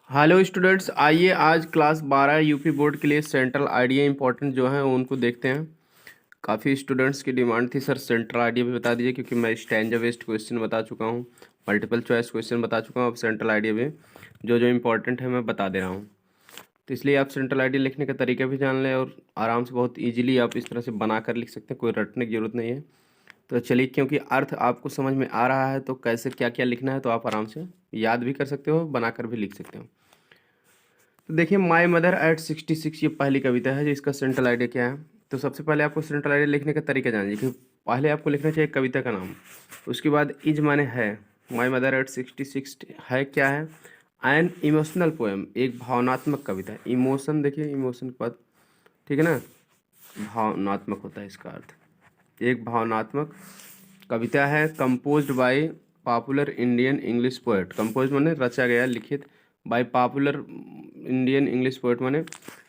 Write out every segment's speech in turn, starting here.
Hello students, आइए आज class 12 UP board के लिए सेंट्रल आइडिया इंपॉर्टेंट जो है उनको देखते हैं। काफ़ी स्टूडेंट्स की डिमांड थी, सर सेंट्रल आइडिया भी बता दीजिए, क्योंकि मैं स्टैंजा बेस्ड क्वेश्चन बता चुका हूँ, मल्टीपल चॉइस क्वेश्चन बता चुका हूँ। अब सेंट्रल आइडिया भी जो जो इम्पोर्टेंट है मैं बता दे रहा हूँ। तो इसलिए आप सेंट्रल आइडिया लिखने का तरीका भी जान लें और आराम से बहुत ईजिली आप इस तरह से बना कर लिख सकते हैं, कोई रटने की जरूरत नहीं है। तो चलिए, क्योंकि अर्थ आपको समझ में आ रहा है तो कैसे क्या क्या लिखना है तो आप आराम से याद भी कर सकते हो, बनाकर भी लिख सकते हो। तो देखिए, माई मदर एट 66 ये पहली कविता है जिसका सेंट्रल आइडिया क्या है। तो सबसे पहले आपको सेंट्रल आइडिया लिखने का तरीका जानिए कि पहले आपको लिखना चाहिए कविता का नाम, उसके बाद इज माने है। माई मदर एट 66 है क्या है? एन इमोशनल पोएम, एक भावनात्मक कविता। इमोशन, देखिए इमोशन के बाद, ठीक है ना, भावनात्मक होता है इसका अर्थ। एक भावनात्मक कविता है। Composed by popular Indian English poet. Compose माने रचा गया, लिखित। By popular Indian English poet माने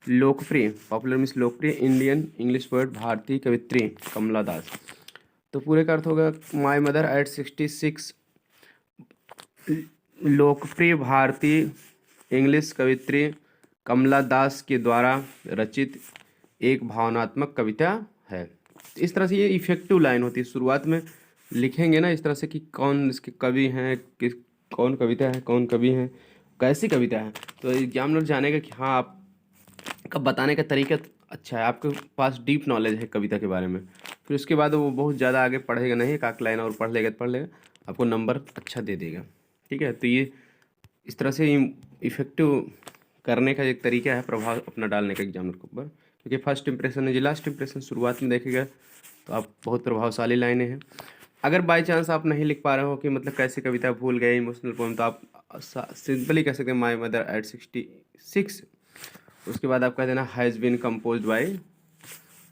लोकप्रिय, पॉपुलर मीन्स लोकप्रिय इंडियन इंग्लिश पोएट, भारतीय कवित्री कमला दास। तो पूरे का अर्थ होगा माई मदर एट 66 लोकप्रिय भारतीय इंग्लिश कवित्री कमला दास के द्वारा रचित एक भावनात्मक कविता है। इस तरह से ये इफेक्टिव लाइन होती है। शुरुआत में लिखेंगे ना इस तरह से कि कौन इसके कवि हैं, किस कौन कविता है, कौन कवि हैं, कैसी कविता है, तो एग्जामिनर जानेगा कि हाँ आपका बताने का तरीका अच्छा है, आपके पास डीप नॉलेज है कविता के बारे में। फिर उसके बाद वो बहुत ज़्यादा आगे पढ़ेगा नहीं, एक आध लाइन और पढ़ लेगा तो पढ़ लेगा, आपको नंबर अच्छा दे देगा। ठीक है, तो ये इस तरह से इफेक्टिव करने का एक तरीका है, प्रभाव अपना डालने का एग्जामिनर के ऊपर, क्योंकि फर्स्ट इंप्रेशन है जी लास्ट इंप्रेशन। शुरुआत में देखेगा तो आप बहुत प्रभावशाली लाइनें हैं। अगर बाय चांस आप नहीं लिख पा रहे हो कि मतलब कैसी कविता भूल गए, इमोशनल पोएम, तो आप सिंपली कह सकते हैं माई मदर एट 66। उसके बाद आप कह देना हैज़ बीन कंपोज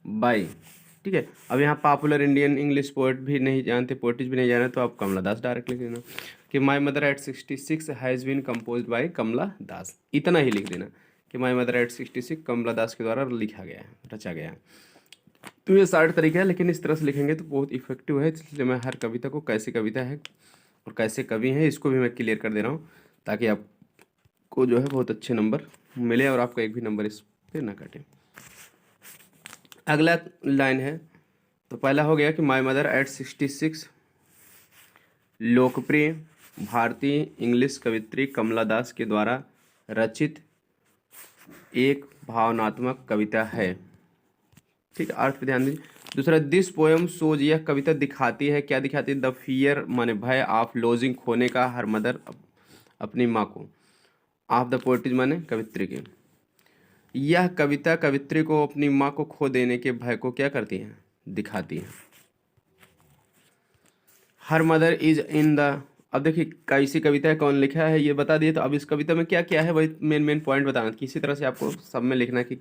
बाय। ठीक है, अब यहाँ पॉपुलर इंडियन इंग्लिश पोएट भी नहीं जानते, पोएटिज भी नहीं जाना, तो आप कमला दास डायरेक्ट लिख देना कि my mother at 66 has been compose by Kamala Das. इतना ही लिख देना कि माई मदर एट 66 कमला दास के द्वारा लिखा गया है, रचा गया है। तो ये शार्ट तरीका है, लेकिन इस तरह से लिखेंगे तो बहुत इफेक्टिव है। इसलिए मैं हर कविता को कैसी कविता है और कैसे कवि हैं इसको भी मैं क्लियर कर दे रहा हूँ, ताकि आपको जो है बहुत अच्छे नंबर मिले और आपका एक भी नंबर इस पर ना कटे। अगला लाइन है, तो पहला हो गया कि माई मदर एट 66 लोकप्रिय भारतीय इंग्लिश कवित्री कमला दास के द्वारा रचित एक भावनात्मक कविता है। ठीक है, अर्थ पे ध्यान दीजिए। दूसरा, दिस पोएम शोज, यह कविता दिखाती है, क्या दिखाती है? द फियर माने भय, ऑफ लॉजिंग खोने का, हर मदर अपनी माँ को, ऑफ द पोएटिज माने कवित्री के। यह कविता कवित्री को अपनी माँ को खो देने के भय को क्या करती है? दिखाती है। Her mother is in the, अब देखिए कैसी कविता है, कौन लिखा है ये बता दिए, तो अब इस कविता में क्या क्या है वही मेन पॉइंट बताना। किसी तरह से आपको सब में लिखना है कि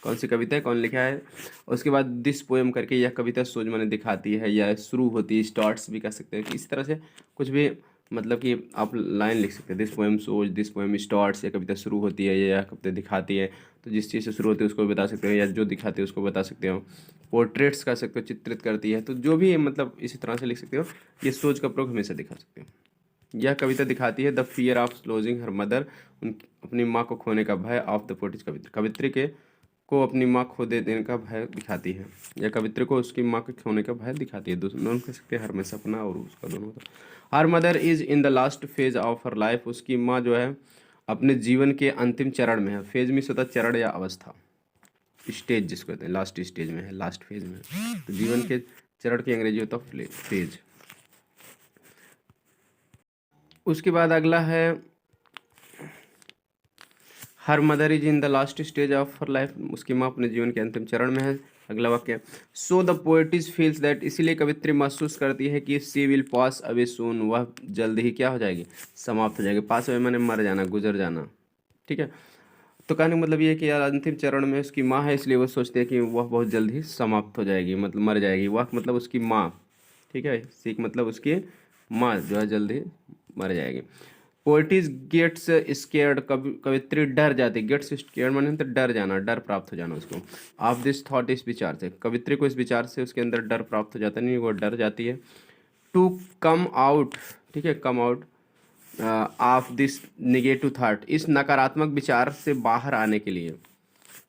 कौन सी कविता है, कौन लिखा है। उसके बाद दिस पोएम करके यह कविता सोच मैंने दिखाती है या शुरू होती है, स्टार्ट्स भी कह सकते हैं कि इस तरह से कुछ भी, मतलब कि आप लाइन लिख सकते हैं। दिस पोएम सोच, दिस पोएम स्टार्ट्स, या कविता शुरू होती है या कविता दिखाती है, तो जिस चीज़ से शुरू होती है उसको भी बता सकते हो, या जो दिखाती है उसको बता सकते हो। पोर्ट्रेट्स कर सकते हो, चित्रित करती है, तो जो भी मतलब इसी तरह से लिख सकते हो। ये सोच का प्रयोग हमेशा दिखा सकते हो। यह कविता दिखाती है the fear of lodging her mother, उनकी अपनी माँ को खोने का भय, ऑफ द पोएटिज कवित्री, कवित्री के को अपनी माँ खो देने का भय दिखाती है, या कवित्री को उसकी माँ के खोने का भय दिखाती है। दोनों कह सकते हैं, हर में सपना और उसका दोनों होता। Her mother is in the last phase of her life, उसकी माँ जो है अपने जीवन के अंतिम चरण में है। फेज में होता चरण या अवस्था, स्टेज जिसको कहते हैं, लास्ट स्टेज में है, लास्ट फेज में है। तो जीवन के चरण की अंग्रेजी होता है फेज। उसके बाद अगला है, her mother is in the last stage of her life, उसकी माँ अपने जीवन के अंतिम चरण में है। अगला वाक्य, so the poet's feels that, इसीलिए कवित्री महसूस करती है कि सी विल पास अवे सून, वह जल्द ही क्या हो जाएगी? समाप्त हो जाएगी। पास अवे मैंने मर जाना, गुजर जाना। ठीक है, तो कहने का मतलब ये है कि यार अंतिम चरण में उसकी माँ है, इसलिए वो सोचते हैं कि वह बहुत जल्द ही समाप्त हो जाएगी, मतलब मर जाएगी। वह मतलब उसकी माँ, ठीक है, सीख मतलब उसकी माँ जो है जल्द ही मर जाएगी। पोइटिस गेट्स स्केयर्ड, कवित्री डर जाती। गेट्स स्केयर्ड माने तो डर जाना, डर प्राप्त हो जाना उसको। ऑफ दिस थॉट, इस विचार से, कवित्री को इस विचार से उसके अंदर डर प्राप्त हो जाता, नहीं वो डर जाती है। टू कम आउट, ठीक है, come out of this negative thought, इस नकारात्मक विचार से बाहर आने के लिए।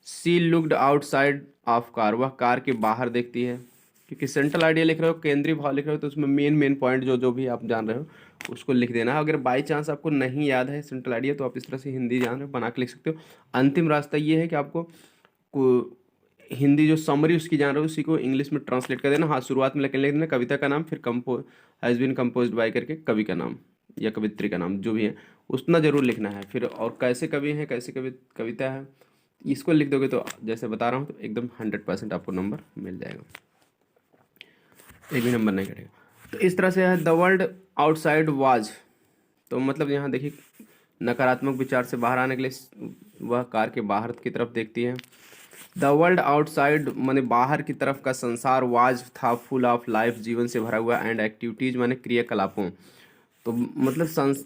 सी लुक्ड आउटसाइड ऑफ कार, वह कार के बाहर देखती है। क्योंकि सेंट्रल आइडिया लिख रहे हो, केंद्रीय भाव लिख रहे हो, तो उसमें मेन पॉइंट जो जो भी आप जान रहे हो उसको लिख देना है। अगर बाई चांस आपको नहीं याद है सेंट्रल आइडिया तो आप इस तरह से हिंदी जान रहे हो बना के लिख सकते हो। अंतिम रास्ता ये है कि आपको हिंदी जो समरी उसकी जान रहे हो उसी को इंग्लिश में ट्रांसलेट कर देना। हाँ, शुरुआत में लिख देना कविता का नाम, फिर हैज़ बीन कंपोज्ड बाय करके कवि का नाम या कवित्री का नाम जो भी है उतना ज़रूर लिखना है। फिर और कैसे कवि हैं, कैसे कविता है, इसको लिख दोगे तो जैसे बता रहा हूँ तो एकदम 100% आपको नंबर मिल जाएगा, एक भी नंबर नहीं कटेगा। तो इस तरह से है द वर्ल्ड आउटसाइड वाज, तो मतलब यहाँ देखिए नकारात्मक विचार से बाहर आने के लिए वह कार के बाहर की तरफ देखती है। द वर्ल्ड आउटसाइड माने बाहर की तरफ का संसार, वाज था फुल ऑफ लाइफ, जीवन से भरा हुआ, एंड एक्टिविटीज माने क्रियाकलापों। तो मतलब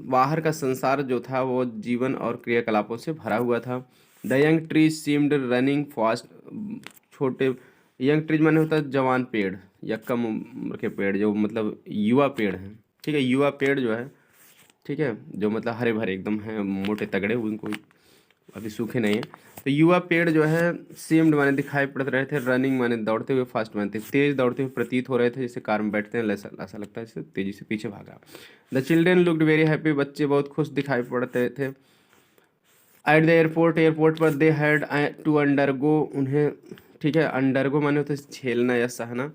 बाहर का संसार जो था वो जीवन और क्रियाकलापों से भरा हुआ था। The young trees seemed running fast, छोटे यंग ट्रीज माने होता है जवान पेड़ या कम उम्र के पेड़, जो मतलब युवा पेड़ हैं, ठीक है, युवा पेड़ जो है, ठीक है, जो मतलब हरे भरे एकदम हैं, मोटे तगड़े, उनको अभी सूखे नहीं है। तो युवा पेड़ जो है सीम्ड माने दिखाई पड़ रहे थे, रनिंग माने दौड़ते हुए, फास्ट माने तेज दौड़ते हुए प्रतीत हो रहे थे, जैसे कार में बैठते हैं ऐसा लगता है जैसे तेजी से पीछे भागा। The children looked very happy, बच्चे बहुत खुश दिखाई पड़ते थे। एट द एयरपोर्ट पर दे हैड टू अंडरगो, उन्हें, ठीक है, अंडरगो माने होता है झेलना या सहना,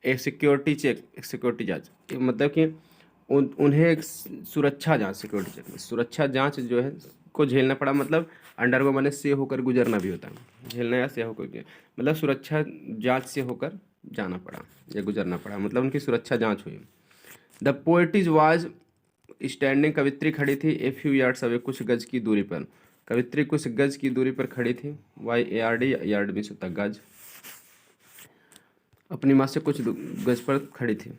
एक सिक्योरिटी चेक, एक सिक्योरिटी जांच, मतलब कि उन्हें एक सुरक्षा जांच, सिक्योरिटी चेक, सुरक्षा जांच जो है को झेलना पड़ा। मतलब अंडरगो माने से होकर गुजरना भी होता है, झेलना या से होकर, मतलब सुरक्षा जांच से होकर जाना पड़ा या गुजरना पड़ा, मतलब उनकी सुरक्षा जांच हुई। द पोएटिज वाज स्टैंडिंग, कवित्री खड़ी थी, ए फ्यू यार्ड्स अवे, कुछ गज की दूरी पर, कवित्री कुछ गज की दूरी पर खड़ी थी। YARD, यार्ड में होता गज, अपनी माँ से कुछ गज पर खड़ी थी,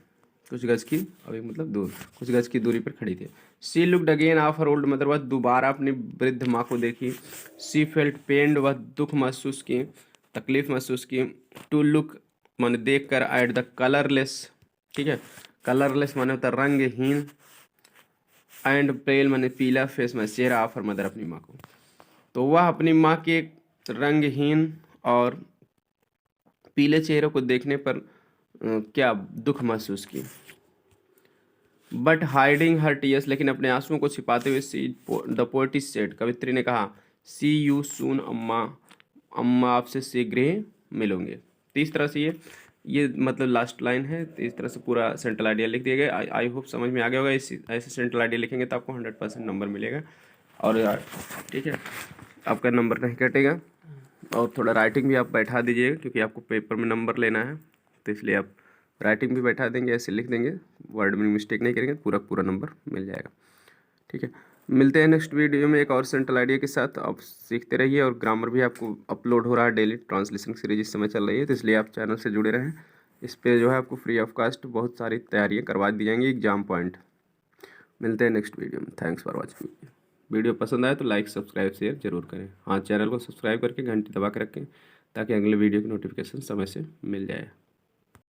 कुछ गज की, अभी मतलब दूर, कुछ गज की दूरी पर खड़ी थी। She looked again of her old mother, वह दोबारा अपनी वृद्ध माँ को देखी। सी फेल्ट पेन्ड, वह दुख महसूस की, तकलीफ महसूस की। टू लुक माने देख कर, एट द कलरलेस, ठीक है, कलरलेस माने होता रंगहीन, एंड पेल माने पीला, फेस में चेहरा ऑफ हर मदर, अपनी माँ को। तो वह अपनी माँ के रंगहीन और पीले चेहरे को देखने पर क्या दुख महसूस की। बट हाइडिंग हर टीयर्स, लेकिन अपने आंसुओं को छिपाते हुए, सी द पोएटिस सेड, कवित्री ने कहा, सी यू सून अम्मा, अम्मा आपसे शीघ्र ही मिलूंगे। तो इस तरह से ये मतलब लास्ट लाइन है। तो इस तरह से पूरा सेंट्रल आइडिया लिख दिया गया। आई होप समझ में आ गया होगा। ऐसे सेंट्रल आइडिया लिखेंगे तो आपको 100% नंबर मिलेगा। और ठीक है, आपका नंबर नहीं कटेगा। और थोड़ा राइटिंग भी आप बैठा दीजिएगा, क्योंकि आपको पेपर में नंबर लेना है, तो इसलिए आप राइटिंग भी बैठा देंगे, ऐसे लिख देंगे, वर्ड में मिस्टेक नहीं करेंगे, पूरा नंबर मिल जाएगा। ठीक है, मिलते हैं नेक्स्ट वीडियो में एक और सेंट्रल आइडिया के साथ। आप सीखते रहिए, और ग्रामर भी आपको अपलोड हो रहा है डेली, ट्रांसलेशन सीरीज इस समय चल रही है, तो इसलिए आप चैनल से जुड़े रहें। इस पर जो है आपको फ्री ऑफ कास्ट बहुत सारी तैयारियाँ करवा दी जाएंगी, एग्जाम पॉइंट। मिलते हैं नेक्स्ट वीडियो में। Thanks for watching. वीडियो पसंद आए तो लाइक, सब्सक्राइब, शेयर जरूर करें। हाँ, चैनल को सब्सक्राइब करके घंटी दबा के रखें, ताकि अगले वीडियो की नोटिफिकेशन समय से मिल जाए।